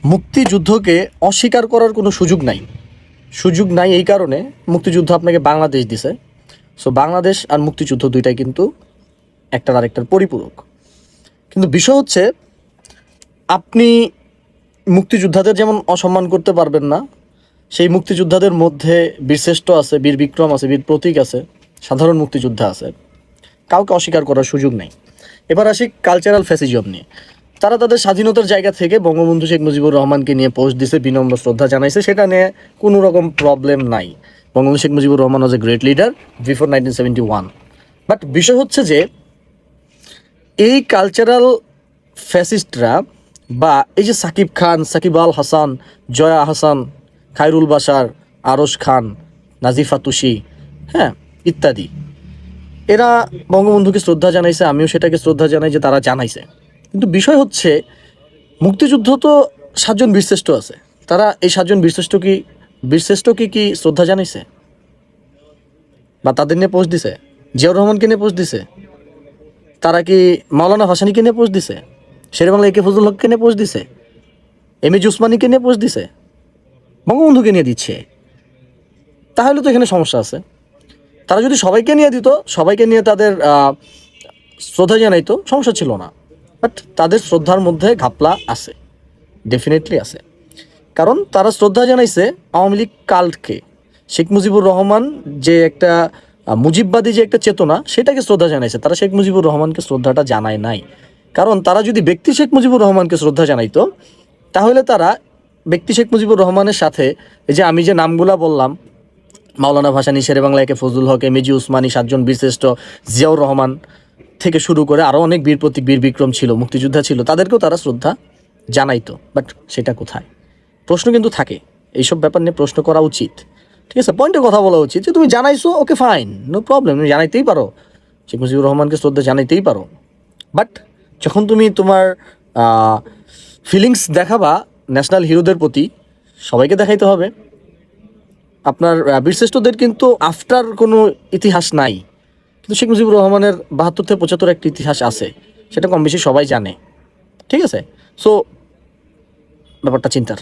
মুক্তিযুদ্ধকে অস্বীকার করার কোনো সুযোগ নাই এই কারণে মুক্তিযুদ্ধ আপনাকে বাংলাদেশ দিছে। সো বাংলাদেশ আর মুক্তিযুদ্ধ দুইটাই কিন্তু একটার আরেকটার পরিপূরক। কিন্তু বিষয় হচ্ছে আপনি মুক্তিযোদ্ধাদের যেমন অসম্মান করতে পারবেন না, সেই মুক্তিযোদ্ধাদের মধ্যে বীরশ্রেষ্ঠ আছে, বীর বিক্রম আছে, বীর প্রতীক আছে, সাধারণ মুক্তিযোদ্ধা আছে, কাউকে অস্বীকার করার সুযোগ নেই। এবার আসি কালচারাল ফ্যাসিজম নিয়ে। তারা তাদের স্বাধীনতার জায়গা থেকে বঙ্গবন্ধু শেখ মুজিবুর রহমানকে নিয়ে পোস্ট দিছে, বিনম্র শ্রদ্ধা জানাইছে, সেটা নিয়ে কোনো রকম প্রবলেম নাই। Bangabandhu Sheikh Mujibur Rahman was a great leader before 1971। But বিষয় হচ্ছে যে এই কালচারাল ফ্যাসিস্টরা বা এই যে সাকিব খান, সাকিব আল হাসান, জয়া আহসান, খায়রুল বাশার, আরশ খান, নাজিফা তুষি, হ্যাঁ ইত্যাদি, এরা বঙ্গবন্ধুকে শ্রদ্ধা জানাইছে, আমিও সেটাকে শ্রদ্ধা জানাই যে তারা জানাইছে। কিন্তু বিষয় হচ্ছে মুক্তিযুদ্ধ তো 7 জন বীরশ্রেষ্ঠ আছে, তারা এই 7 জন বীরশ্রেষ্ঠকে কি শ্রদ্ধা জানাইছে বা তাদের নিয়ে পোস্ট দিছে? জিয়াউর রহমানকে নিয়ে পোস্ট দিছে? তারা কি মাওলানা ভাসানীকে নিয়ে পোস্ট দিছে? শেরেবাংলা একে ফজলুল হককে নিয়ে পোস্ট দিছে? এম এ উসমানীকে নিয়ে পোস্ট দিছে? বঙ্গবন্ধুকে নিয়ে দিচ্ছে। তাহলে তো এখানে সমস্যা আছে। তারা যদি সবাইকে নিয়ে দিত, সবাইকে নিয়ে তাদের শ্রদ্ধা জানাইতো, সমস্যা ছিল না। বাট তাদের শ্রদ্ধার মধ্যে ঘাপলা আছে, ডেফিনেটলি আছে। কারণ তারা শ্রদ্ধা জানাইছে আওয়ামী লীগ কাল্টকে, শেখ মুজিবুর রহমান যে একটা মুজিববাদী যে একটা চেতনা, সেটাকে শ্রদ্ধা জানাইছে। তারা শেখ মুজিবুর রহমানকে শ্রদ্ধাটা জানায় নাই। কারণ তারা যদি ব্যক্তি শেখ মুজিবুর রহমানকে শ্রদ্ধা জানাইতো, তাহলে তারা ব্যক্তি শেখ মুজিবুর রহমানের সাথে এই যে আমি যে নামগুলা বললাম, মাওলানা ভাসানী, শেরেবাংলা একে ফজলুল হক, এম এ উসমানী, 7 জন বীরশ্রেষ্ঠ, জিয়াউর রহমান থেকে শুরু করে আরও অনেক বীর প্রতীক, বীর বিক্রম ছিল, মুক্তিযোদ্ধা ছিল, তাদেরকেও তারা শ্রদ্ধা জানাইতো। বাট সেটা কোথায়? প্রশ্ন কিন্তু থাকে, এইসব ব্যাপার নিয়ে প্রশ্ন করা উচিত। ঠিক আছে, পয়েন্টে কথা বলা উচিত যে তুমি জানাইছো, ওকে ফাইন, নো প্রবলেম, তুমি জানাইতেই পারো, শেখ মুজিবুর রহমানকে শ্রদ্ধা জানাইতেই পারো। বাট যখন তুমি তোমার ফিলিংস দেখাবা ন্যাশনাল হিরোদের প্রতি, সবাইকে দেখাইতে হবে। আপনার বীরশ্রেষ্ঠদের কিন্তু আফটার কোনো ইতিহাস নাই, কিন্তু শেখ মুজিবুর রহমানের 72 থেকে 75 একটা ইতিহাস আছে, সেটা কম বেশি সবাই জানে। ঠিক আছে, সো ব্যাপারটা চিন্তার।